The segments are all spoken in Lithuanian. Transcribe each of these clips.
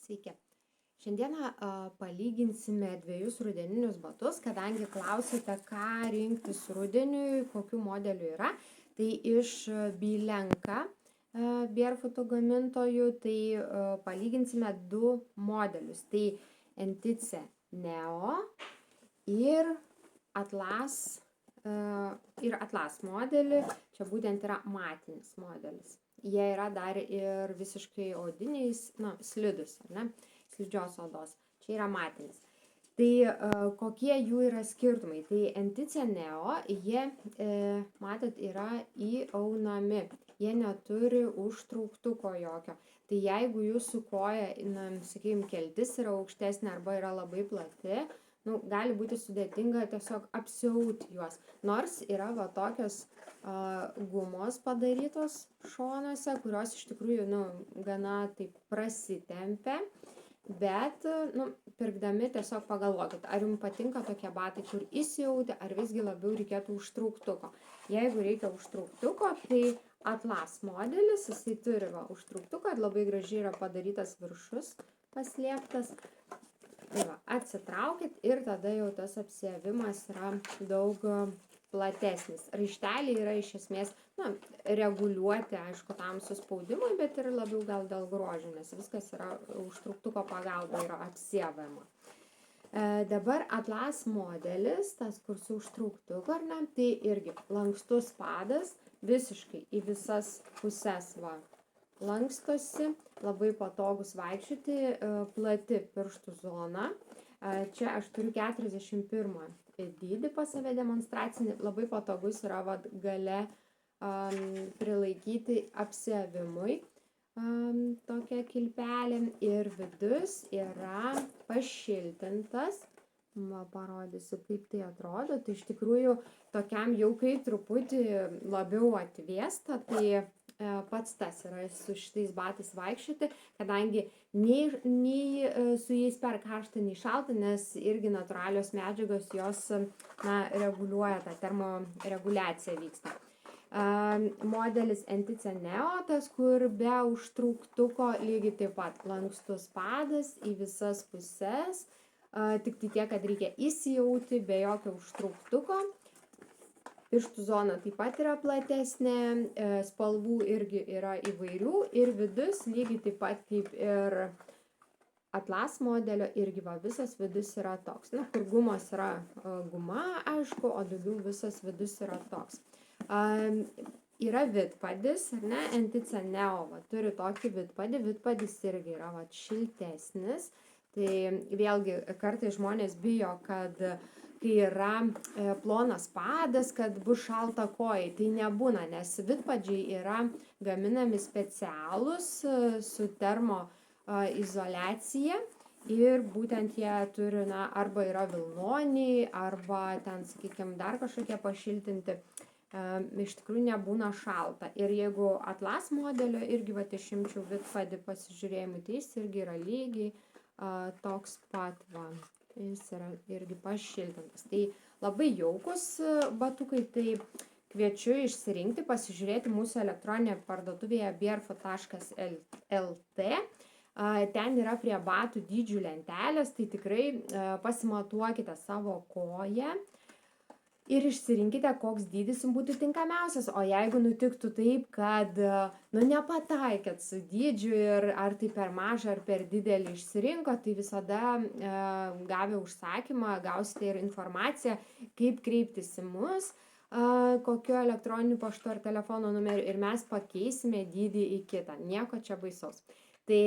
Sveiki. Šiandieną palyginsime dviejus rudeninius batus, kadangi klausėte, ką rinktis rudeniui, kokių modelių yra. Tai iš Bilenka Barefoot gamintojų, tai palyginsime du modelius. Tai Entice Neo ir Atlas modelį. Čia būtent yra matinis modelis. Jie yra dar ir visiškai odiniais, slidus, ar ne? Slidžios odos. Čia yra matinis. Tai kokie jų yra skirtumai? Tai Entice Neo, jie, matot, yra įaunami. Jie neturi užtrauktuko jokio. Tai jeigu jūsų koja, sakykime, keltis yra aukštesnė arba yra labai plati, gali būti sudėtinga tiesiog apsiauti juos. Nors yra va tokios gumos padarytos šonuose, kurios iš tikrųjų gana taip prasitempia. Bet, pirkdami tiesiog pagalvokit, ar jums patinka tokie batai, kur įsiauti, ar visgi labiau reikėtų užtrauktuko. Jeigu reikia užtrauktuko, tai Atlas modelis, jisai turi užtrauktuką, labai gražiai yra padarytas viršus, paslėptas. Atsitraukit ir tada jau tas apsiavimas yra daug platesnis. Raišteliai yra iš esmės, reguliuoti, aišku, tam suspaudimui, bet ir labiau gal dėl grožio, nes viskas yra užtrauktuko pagalba yra apsiavama. Dabar Atlas modelis, tas kur su užtrauktuku, ar ne, tai irgi lankstus padas, visiškai į visas puses lankstosi, labai patogus vaikščioti, plati pirštų zona. Čia aš turiu 41 dydį pas save demonstracinį, labai patogus yra gale prilaikyti apsiavimui tokia kilpelė ir vidus yra pašiltintas. Parodysiu, kaip tai atrodo. Tai iš tikrųjų tokiam jau kai truputį labiau atvėsta, tai pats tas yra su šitais batais vaikščioti, kadangi nei su jais per karšta, nei šalta, nes irgi natūralios medžiagos jos reguliuoja, tą termoreguliacija vyksta. Modelis Entice Neo, tas kur be užtrauktuko, lygiai taip pat lankstus padas į visas puses, tik tai tiek, kad reikia įsijauti be jokio užtrauktuko. Pirštų zona taip pat yra platesnė, spalvų irgi yra įvairių ir vidus lygiai taip pat kaip ir Atlas modelio irgi visas vidus yra toks. Kur gumos yra guma, aišku, o daugiau visas vidus yra toks. Yra vidpadis, ar ne, Entice Neo turi tokį vidpadį, vidpadis irgi yra šiltesnis. Tai vėlgi kartais žmonės bijo, kad kai yra plonas padas, kad bus šalta kojai. Tai nebūna, nes vidpadžiai yra gaminami specialūs su termoizoliacija ir būtent jie turi, arba yra vilnoniai, arba ten, sakykime, dar kažkokie pašiltinti. Iš tikrųjų nebūna šalta. Ir jeigu Atlas modelio irgi išimčiau vidpadį pasižiūrėjimui, tai jis irgi yra lygiai toks pat, jis yra irgi pašiltintas. Tai labai jaukus batukai, tai kviečiu išsirinkti, pasižiūrėti mūsų elektroninėje parduotuvėje barefoot.lt. Ten yra prie batų dydžių lentelės, tai tikrai pasimatuokite savo koją ir išsirinkite, koks dydis jums būtų tinkamiausias. O jeigu nutiktų taip, kad nepataikėt su dydžiu ir ar tai per mažą ar per didelį išsirinko, tai visada gavę užsakymą gausite ir informaciją, kaip kreiptis į mus, kokiu elektroniniu paštu ar telefono numeriu ir mes pakeisime dydį į kitą. Nieko čia baisaus. Tai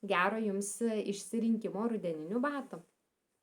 gero jums išsirinkimo rudeninių batų.